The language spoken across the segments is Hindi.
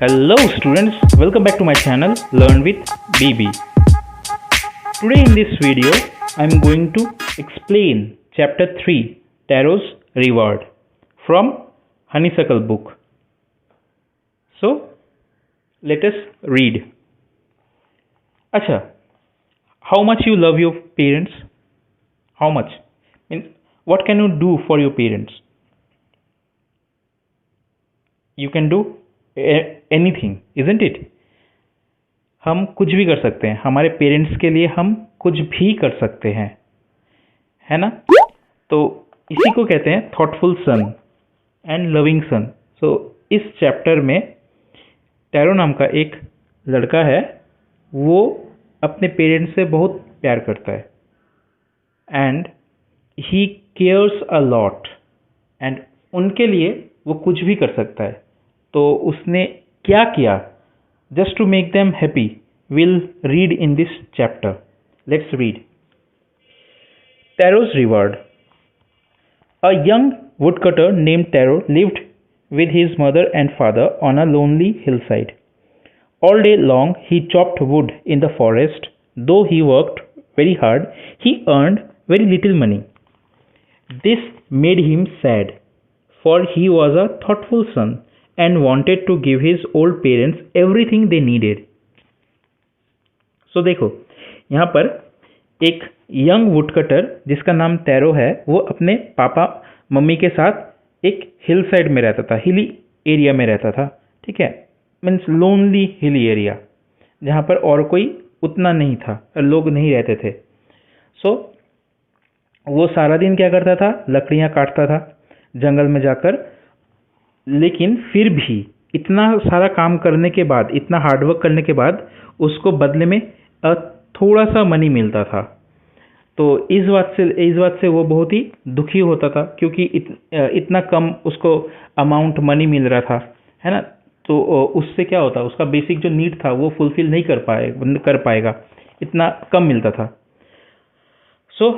Hello students, welcome back to my channel Learn with BB. Today in this video I am going to explain chapter 3 Taro's Reward from Honeysuckle book. So let us read. Acha, how much you love your parents? How much? Means what can you do for your parents? You can do anything, isn't it? हम कुछ भी कर सकते हैं, हमारे पेरेंट्स के लिए हम कुछ भी कर सकते हैं, है ना? तो इसी को कहते हैं thoughtful son and loving son. So इस चैप्टर में टैरो नाम का एक लड़का है, वो अपने पेरेंट्स से बहुत प्यार करता है and he cares a lot and उनके लिए वो कुछ भी कर सकता है. तो उसने क्या किया just to make them happy? Will read in this chapter. Let's read. Taro's reward. A young woodcutter named Taro lived with his mother and father on a lonely hillside. All day long he chopped wood in the forest. Though he worked very hard, he earned very little money. This made him sad, for he was a thoughtful son and wanted to give his old parents everything they needed. So देखो, यहाँ पर एक यंग वुडकटर जिसका नाम टैरो है, वो अपने पापा मम्मी के साथ एक हिल साइड में रहता था, हिली एरिया में रहता था. ठीक है, मीन्स लोनली हिली एरिया जहाँ पर और कोई उतना नहीं था, लोग नहीं रहते थे. सो वो सारा दिन क्या करता था? लकड़ियाँ काटता था जंगल में जाकर. लेकिन फिर भी इतना सारा काम करने के बाद, इतना हार्डवर्क करने के बाद उसको बदले में थोड़ा सा मनी मिलता था. तो इस बात से वो बहुत ही दुखी होता था, क्योंकि इतना कम उसको अमाउंट मनी मिल रहा था, है ना? तो उससे क्या होता, उसका बेसिक जो नीड था वो फुलफिल नहीं कर पाएगा, इतना कम मिलता था. सो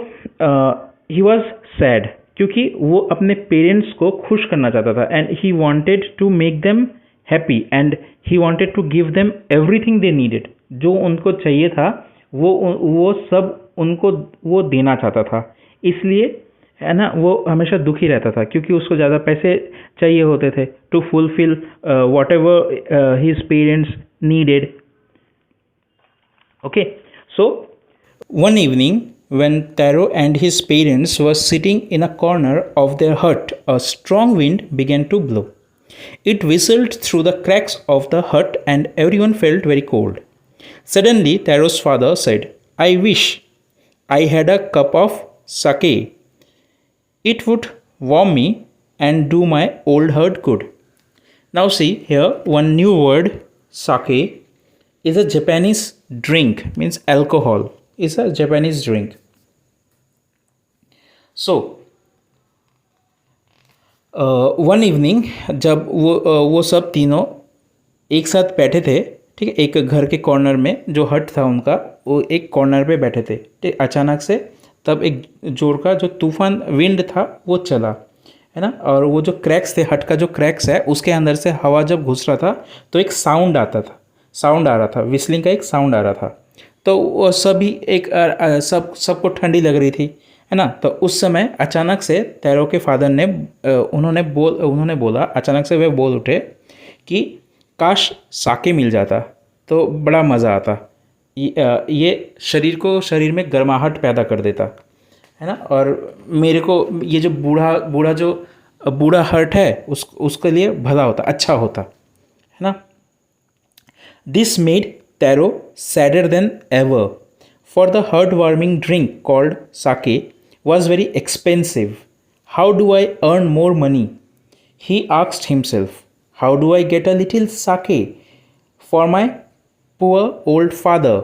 ही वॉज सैड, क्योंकि वो अपने पेरेंट्स को खुश करना चाहता था and he wanted to make them happy and he wanted to give them everything they needed. जो उनको चाहिए था वो सब उनको वो देना चाहता था. इसलिए, है ना, वो हमेशा दुखी रहता था क्योंकि उसको ज़्यादा पैसे चाहिए होते थे to fulfil whatever his parents needed. Okay, so one evening, when Taro and his parents were sitting in a corner of their hut, a strong wind began to blow. It whistled through the cracks of the hut and everyone felt very cold. Suddenly, Taro's father said, "I wish I had a cup of sake. It would warm me and do my old heart good." Now see here, one new word, sake, is a Japanese drink, means alcohol. Is a Japanese drink. So one evening, जब वो सब तीनों एक साथ बैठे थे, ठीक है, एक घर के कॉर्नर में, जो हट था उनका, वो एक कॉर्नर पे बैठे थे. ठीक, अचानक से तब एक जोर का जो तूफान विंड था वो चला, है ना? और वो जो क्रैक्स थे, हट का जो क्रैक्स है, उसके अंदर से हवा जब घुस रहा था तो एक साउंड आ रहा था, विस्लिंग का एक साउंड आ रहा था. तो वो सभी एक सबको ठंडी लग रही थी, है ना? तो उस समय अचानक से टैरो के फादर ने उन्होंने बोला, अचानक से वे बोल उठे कि काश साके मिल जाता तो बड़ा मज़ा आता. ये शरीर में गर्माहट पैदा कर देता, है ना? और मेरे को ये जो बूढ़ा हर्ट है उसके लिए भला होता, अच्छा होता, है ना? This made Taro sadder than ever, for the heart-warming drink called sake was very expensive. How do I earn more money? He asked himself. How do I get a little sake for my poor old father?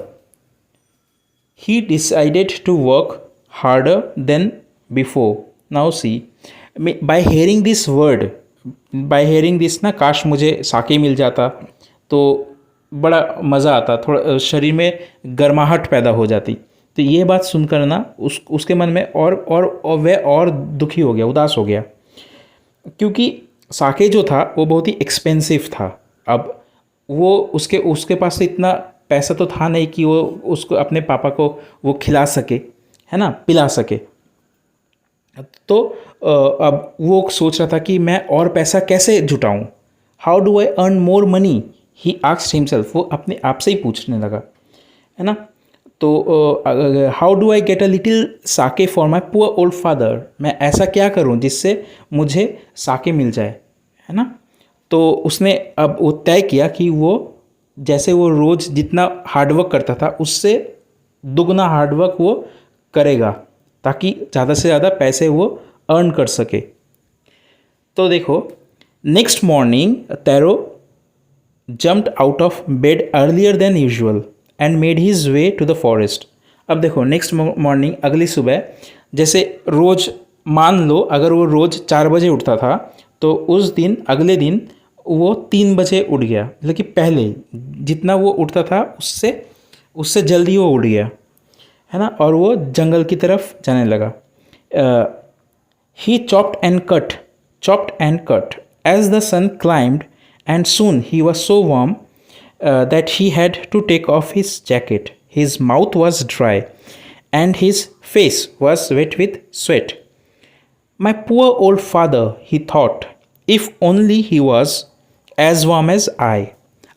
He decided to work harder than before. Now see, by hearing this word, ना, काश मुझे साके मिल जाता तो बड़ा मज़ा आता, थोड़ा शरीर में गर्माहट पैदा हो जाती. तो ये बात सुनकर ना उसके मन में और वह और दुखी हो गया, उदास हो गया, क्योंकि साके जो था वो बहुत ही एक्सपेंसिव था. अब वो उसके उसके पास तो इतना पैसा तो था नहीं कि वो उसको अपने पापा को वो खिला सके, है ना, पिला सके। तो अब वो सोच रहा था कि मैं और पैसा कैसे जुटाऊं, how do I earn more money, he asked himself, वो अपने आप से ही पूछने लगा, है ना। तो how do I get a little sake for my poor old father, मैं ऐसा क्या करूं जिससे मुझे साके मिल जाए, है ना। तो उसने अब वो तय किया कि वो जैसे वो रोज़ जितना हार्डवर्क करता था उससे दुगना हार्डवर्क वो करेगा ताकि ज़्यादा से ज़्यादा पैसे वो अर्न कर सके। तो देखो, next morning tarot jumped out of bed earlier than usual and made his way to the forest। अब देखो, नेक्स्ट मॉर्निंग, अगली सुबह, जैसे रोज़ मान लो अगर वो रोज़ 4 बजे उठता था तो उस दिन अगले दिन वो 3 बजे उठ गया, मतलब कि पहले जितना वो उठता था उससे उससे जल्दी वो उठ गया, है ना, और वो जंगल की तरफ जाने लगा। ही chopped and cut as the sun climbed, and soon he was so warm that he had to take off his jacket. His mouth was dry and his face was wet with sweat. My poor old father, he thought, if only he was as warm as I।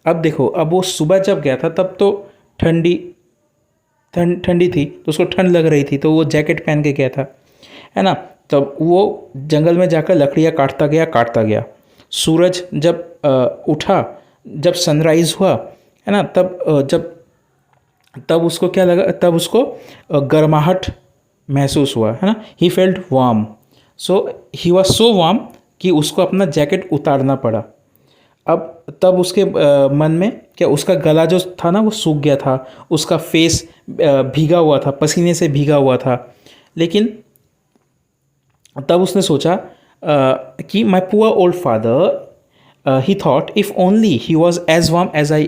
अब देखो, अब वो सुबह जब गया था तब तो ठंडी थी, तो उसको ठंड लग रही थी, तो वो जैकेट पहन के गया था, है ना। तब वो जंगल में जाकर लकड़ियाँ काटता गया। सूरज जब उठा, जब सनराइज़ हुआ, है ना, तब उसको क्या लगा, तब उसको गर्माहट महसूस हुआ, है ना। He felt warm, so he was so warm कि उसको अपना जैकेट उतारना पड़ा। अब तब उसके मन में क्या, उसका गला जो था ना वो सूख गया था, उसका फेस भीगा हुआ था, पसीने से भीगा हुआ था। लेकिन तब उसने सोचा कि my poor old father, he thought if only he was as warm as I.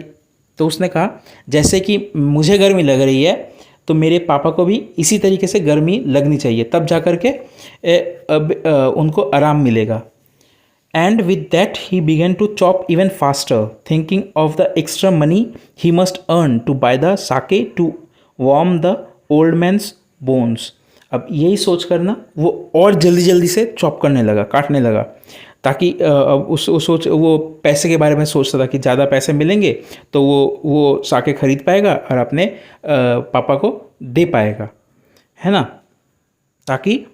तो उसने कहा जैसे कि मुझे गर्मी लग रही है तो मेरे पापा को भी इसी तरीके से गर्मी लगनी चाहिए, तब जा कर के उनको आराम मिलेगा। And with that he began to chop even faster, thinking of the extra money he must earn to buy the sake to warm the old man's bones। अब यही सोच कर ना वो और जल्दी से चॉप करने लगा, काटने लगा, ताकि वो पैसे के बारे में सोचता था कि ज़्यादा पैसे मिलेंगे तो वो साके खरीद पाएगा और अपने पापा को दे पाएगा, है ना, ताकि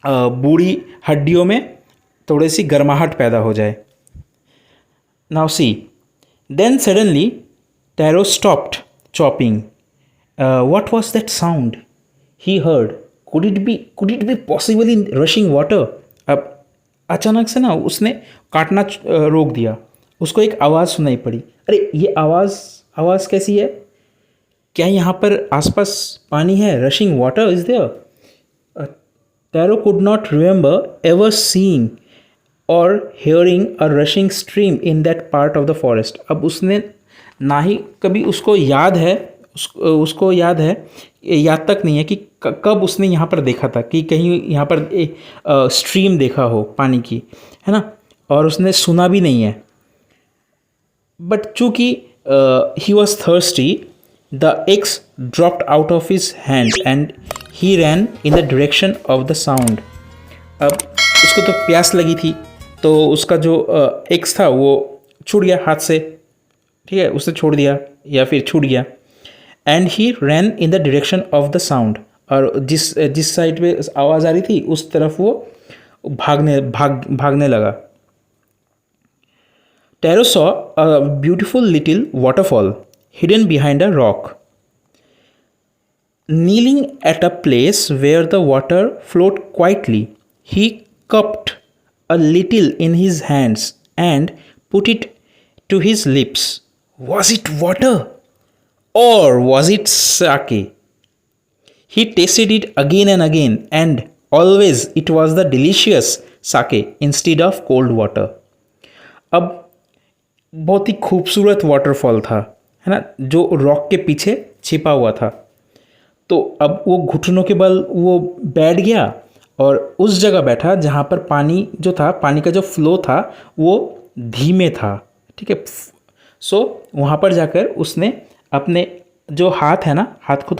बूढ़ी हड्डियों में थोड़ी सी गर्माहट पैदा हो जाए। Now see, then suddenly Taro stopped chopping. What was that sound he heard, could it be possible in rushing water. अब अचानक से ना उसने काटना रोक दिया, उसको एक आवाज़ सुनाई पड़ी। अरे ये आवाज़ कैसी है, क्या यहाँ पर आसपास पानी है, rushing water is there. Taro could not remember ever seeing or hearing a rushing stream in that part of the forest. अब उसने ना ही कभी उसको याद है, उसको याद तक नहीं है कि कब उसने यहाँ पर देखा था, कि कहीं यहाँ पर स्ट्रीम देखा हो पानी की, है ना, और उसने सुना भी नहीं है। बट चूँकि he was thirsty, the eggs dropped out of his hand and he ran in the direction of the sound. अब उसको तो प्यास लगी थी, तो उसका जो एग्स था वो छूट गया हाथ से, ठीक है, उसने छोड़ दिया या फिर छूट गया। And he ran in the direction of the sound, और जिस साइड पे आवाज़ आ रही थी उस तरफ वो भागने लगा। Tarot saw a beautiful little waterfall hidden behind a rock. Kneeling at a place where the water flowed quietly, he cupped a little in his hands and put it to his lips. Was it water? Or was it sake? He tasted it again and again, and always it was the delicious sake instead of cold water. अब बहुत ही खूबसूरत वाटरफॉल था, है ना, जो रॉक के पीछे छिपा हुआ था। तो अब वो घुटनों के बल वो बैठ गया और उस जगह बैठा जहाँ पर पानी जो था, पानी का जो फ्लो था वो धीमे था, ठीक है, सो वहाँ पर जाकर उसने अपने जो हाथ है ना, हाथ को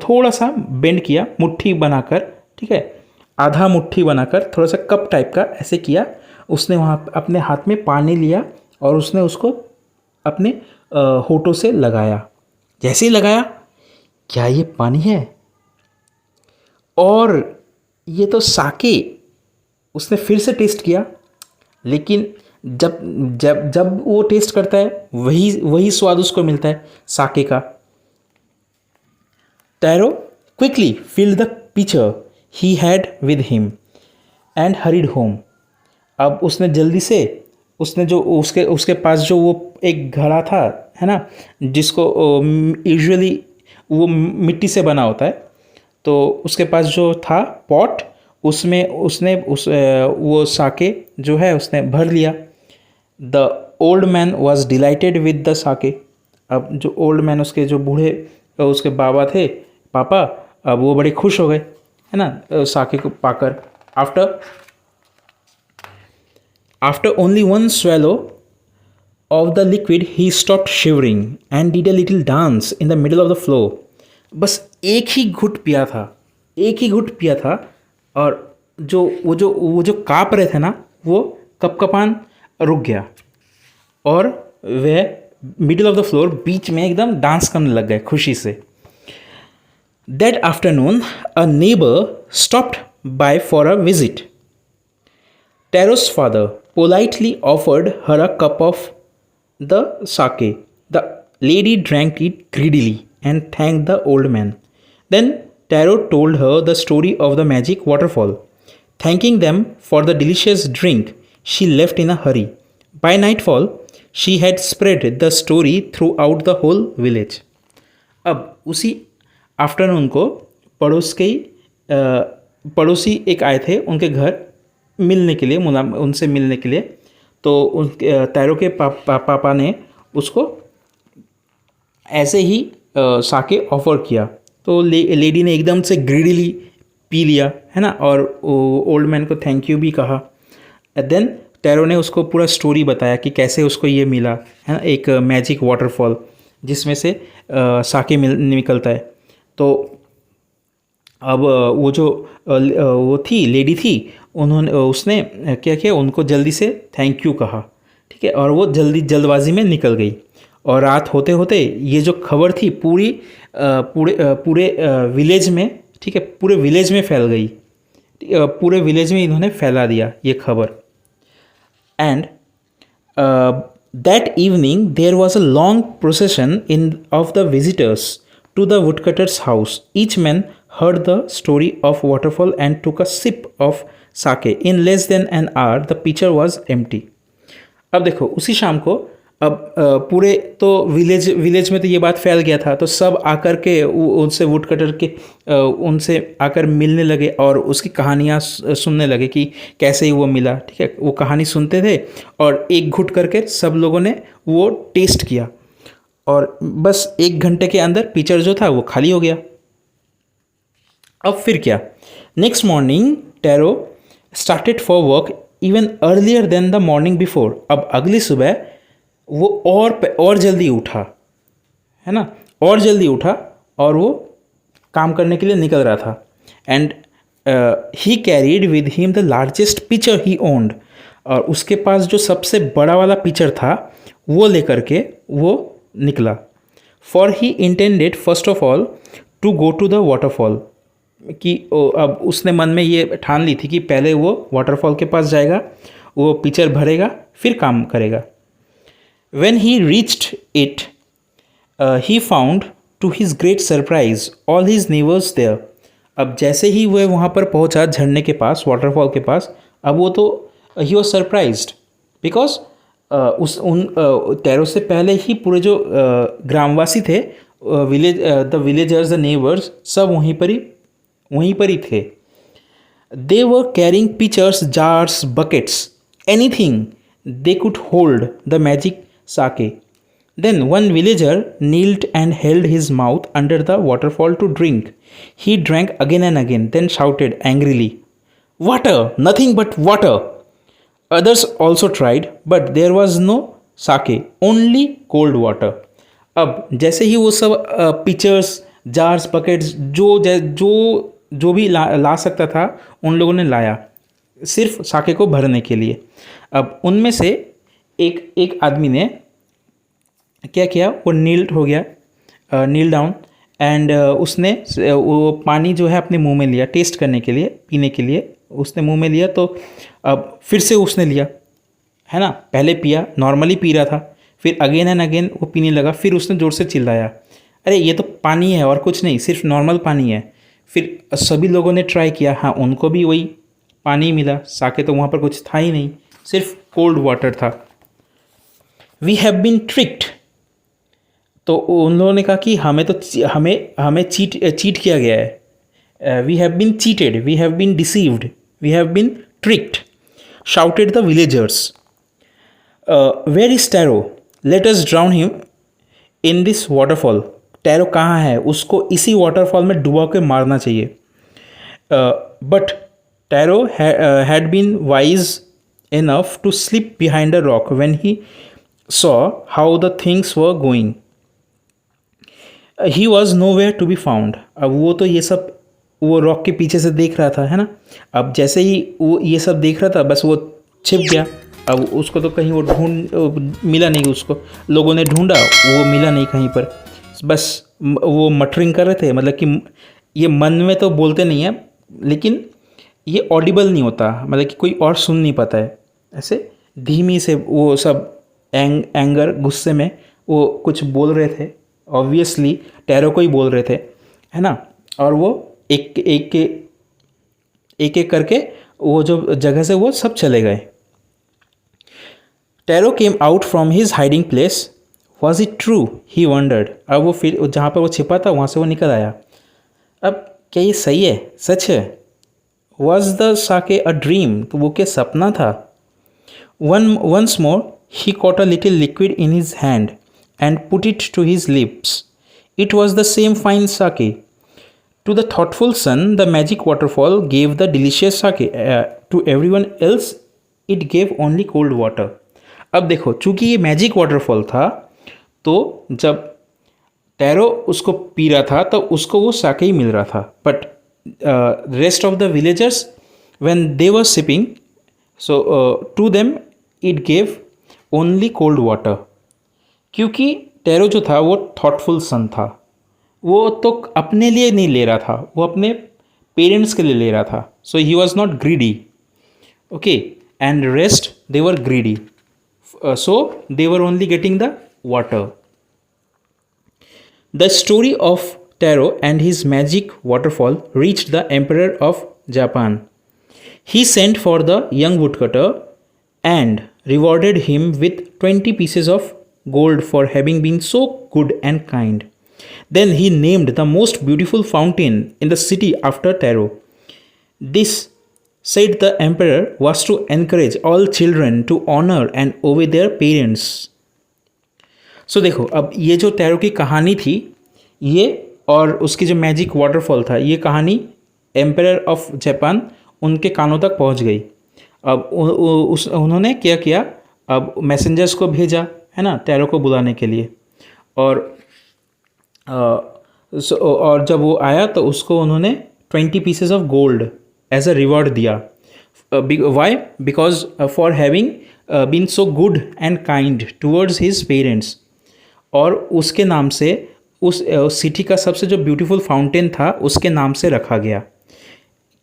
थोड़ा सा बेंड किया, मुट्ठी बनाकर, ठीक है, आधा मुट्ठी बनाकर, थोड़ा सा कप टाइप का ऐसे किया। उसने वहाँ अपने हाथ में पानी लिया और उसने उसको अपने होठों से लगाया। जैसे ही लगाया, क्या ये पानी है? और ये तो साके। उसने फिर से टेस्ट किया, लेकिन जब जब जब वो टेस्ट करता है वही वही स्वाद उसको मिलता है साके का। Taro quickly filled the pitcher he had with him and hurried home. अब उसने जल्दी से, उसने जो उसके पास जो वो एक घड़ा था, है ना, जिसको यूजुअली वो मिट्टी से बना होता है, तो उसके पास जो था पॉट, उसमें उसने वो साके जो है उसने भर लिया। The old man was delighted with the sake. अब जो ओल्ड मैन, उसके जो बूढ़े उसके बाबा थे, पापा, अब वो बड़े खुश हो गए, है ना, साके को पाकर। After only one swallow of the liquid he stopped shivering and did a little dance in the middle of the floor. बस एक ही घुट पिया था, और वो जो काँप रहे थे ना, वो कपकपान रुक गया और वह मिडिल ऑफ द फ्लोर, बीच में एकदम डांस करने लग गए खुशी से। That afternoon a neighbour stopped bye for a visit. Taro's father politely offered her a cup of the sake. The lady drank it greedily and thanked the old man. Then Taro told her the story of the magic waterfall. Thanking them for the delicious drink, she left in a hurry. By nightfall, she had spread the story throughout the whole village. अब उसी आफ्टरनून को पड़ोसी एक आए थे उनके घर मिलने के लिए, उनसे मिलने के लिए। तो टैरो के पापा ने उसको ऐसे ही साके ऑफर किया, तो लेडी ने एकदम से ग्रीडीली पी लिया, है ना, और ओल्ड मैन को थैंक यू भी कहा। देन टैरो ने उसको पूरा स्टोरी बताया कि कैसे उसको ये मिला, है ना, एक मैजिक वाटरफॉल जिसमें से साके निकलता है। तो अब वो थी लेडी थी, उसने क्या किया, उनको जल्दी से थैंक यू कहा, ठीक है, और वो जल्दबाजी में निकल गई। और रात होते होते ये जो खबर थी पूरे विलेज में, ठीक है, पूरे विलेज में फैल गई, पूरे विलेज में इन्होंने फैला दिया ये खबर। And that evening there was a long procession of the visitors to the woodcutter's house. Each man heard the story of waterfall and took a sip of sake. In less than an hour, the pitcher was empty. अब देखो, उसी शाम को अब पूरे तो विलेज में तो ये बात फैल गया था, तो सब आकर के उनसे वुडकटर के उनसे आकर मिलने लगे और उसकी कहानियाँ सुनने लगे कि कैसे ही वो मिला, ठीक है। वो कहानी सुनते थे और एक घुट करके सब लोगों ने वो टेस्ट किया, और बस 1 घंटे के अंदर पिचर जो था वो खाली हो गया। अब फिर क्या, next morning Taro started for work even earlier than the morning before. अब अगली सुबह वो और जल्दी उठा, है ना, और जल्दी उठा और वो काम करने के लिए निकल रहा था। And he carried with him the largest pitcher he owned. और उसके पास जो सबसे बड़ा वाला पिचर था वो लेकर के वो निकला। For he intended first of all to go to the waterfall, कि अब उसने मन में ये ठान ली थी कि पहले वो वाटरफॉल के पास जाएगा, वो पिचर भरेगा, फिर काम करेगा। When he reached it, he found, to his great surprise, all his neighbors there. अब जैसे ही वह वहाँ पर पहुँचा झरने के पास, वाटरफॉल के पास, अब वो तो he was surprised because tarot से पहले ही पूरे जो ग्रामवासी थे, द विलेजर्स, द नेबर्स, सब वहीं पर ही थे। They were carrying pitchers, jars, buckets, anything they could hold the magic sake. Then one villager kneeled and held his mouth under the waterfall to drink. He drank again and again, then shouted angrily, "Water! Nothing but water!" Others also tried, but there was no sake, only cold water. अब जैसे ही वो सब पिचर्स, जार्स, बकेट्स, जो भी ला सकता था उन लोगों ने लाया, सिर्फ साके को भरने के लिए। अब उनमें से एक आदमी ने क्या किया, वो नील्ड हो गया, नील डाउन, एंड उसने वो पानी जो है अपने मुंह में लिया, टेस्ट करने के लिए, पीने के लिए उसने मुंह में लिया। तो अब फिर से उसने लिया, है ना, पहले पिया, नॉर्मली पी रहा था, फिर अगेन एंड अगेन वो पीने लगा। फिर उसने ज़ोर से चिल्लाया, अरे ये तो पानी है और कुछ नहीं, सिर्फ नॉर्मल पानी है। फिर सभी लोगों ने ट्राई किया, हाँ उनको भी वही पानी मिला, साके तो वहाँ पर कुछ था ही नहीं, सिर्फ कोल्ड वाटर था। वी हैव बीन ट्रिक्ड, तो उन लोगों ने कहा कि हमें चीट किया गया है। We have been cheated, we have been deceived, we have been tricked, shouted the villagers. Where is Taro, let us drown him in this waterfall. Taro कहाँ है, उसको इसी वाटरफॉल में डुबा के मारना चाहिए। But tarot had been wise enough to slip behind a rock when he saw how the things were going. He was nowhere to be found. अब वो तो ये सब वो रॉक के पीछे से देख रहा था, है ना। अब जैसे ही वो ये सब देख रहा था, बस वो छिप गया। अब उसको तो कहीं वो मिला नहीं, उसको लोगों ने ढूंढा, वो मिला नहीं कहीं पर। बस वो मटरिंग कर रहे थे, मतलब कि ये मन में तो बोलते नहीं है, लेकिन ये ऑडिबल नहीं होता, मतलब कि कोई और सुन नहीं पाता है। ऐसे धीमी से वो सब एंगर, गुस्से में वो कुछ बोल रहे थे, ऑब्वियसली टैरो को ही बोल रहे थे, है ना। और वो एक करके वो जो जगह से वो सब चले गए। Taro came out from his hiding place, was it true, he wondered. अब वो फिर जहाँ पर वो छिपा था वहाँ से वो निकल आया। अब क्या ये सही है, सच है? Was the Sakya a dream, तो वो क्या सपना था? Once more he caught a little liquid in his hand and put it to his lips. It was the same fine sake. To the thoughtful son, the magic waterfall gave the delicious sake. To everyone else, it gave only cold water. अब देखो, चूंकि ये मैजिक वाटरफॉल था, तो जब टैरो उसको पी रहा था तो उसको वो साके ही मिल रहा था। But rest of the villagers, when they were sipping, so to them it gave only cold water. क्योंकि टैरो जो था वो थॉटफुल सन था, वो तो अपने लिए नहीं ले रहा था, वो अपने पेरेंट्स के लिए ले रहा था। So he was not greedy, okay, and rest they were greedy, so they were only getting the water. The story of Taro and his magic waterfall reached the emperor of Japan. He sent for the young woodcutter and rewarded him with 20 pieces of gold for having been so good and kind. Then he named the most beautiful fountain in the city after Taro. This, said the emperor, was to encourage all children to honor and obey their parents. So देखो, अब ये जो टैरो की कहानी थी, ये और उसकी जो मैजिक वाटरफॉल था, ये कहानी एम्परर ऑफ जापान उनके कानों तक पहुंच गई। अब उन्होंने क्या किया, अब मैसेंजर्स को भेजा, है ना, टैरो को बुलाने के लिए। और जब वो आया तो उसको उन्होंने 20 pieces of gold as a reward दिया। Why? Because for having been so good and kind towards his parents. और उसके नाम से उस सिटी का सबसे जो ब्यूटीफुल फाउंटेन था उसके नाम से रखा गया,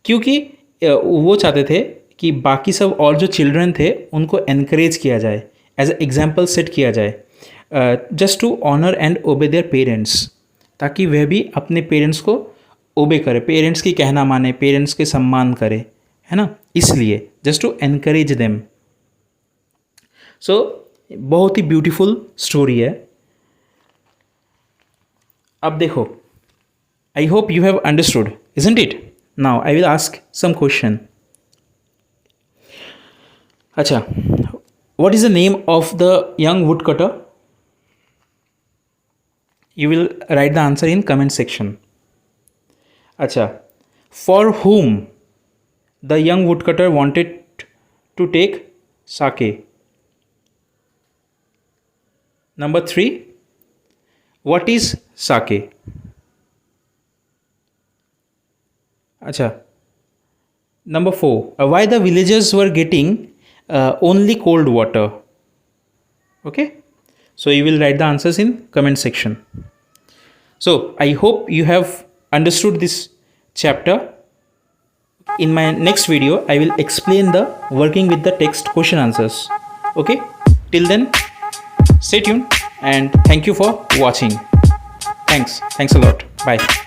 क्योंकि वो चाहते थे कि बाकी सब और जो चिल्ड्रन थे उनको एनकरेज किया जाए, एज ए एग्जाम्पल सेट किया जाए, just to honour and obey their parents, ताकि वह भी अपने पेरेंट्स को ओबे करे, पेरेंट्स की कहना माने, पेरेंट्स के सम्मान करे, है ना, इसलिए जस्ट टू एनकरेज देम। सो बहुत ही ब्यूटीफुल स्टोरी है। अब देखो, I hope you have understood, isn't it? Now I will ask some question. अच्छा, what is the name of the young woodcutter? You will write the answer in comment section. अच्छा, for whom the young woodcutter wanted to take sake? Number 3. What is sake? Acha. Number 4. Why the villagers were getting only cold water? Okay. So you will write the answers in comment section. So I hope you have understood this chapter. In my next video, I will explain the working with the text question answers. Okay. Till then, stay tuned and thank you for watching. Thanks a lot. Bye.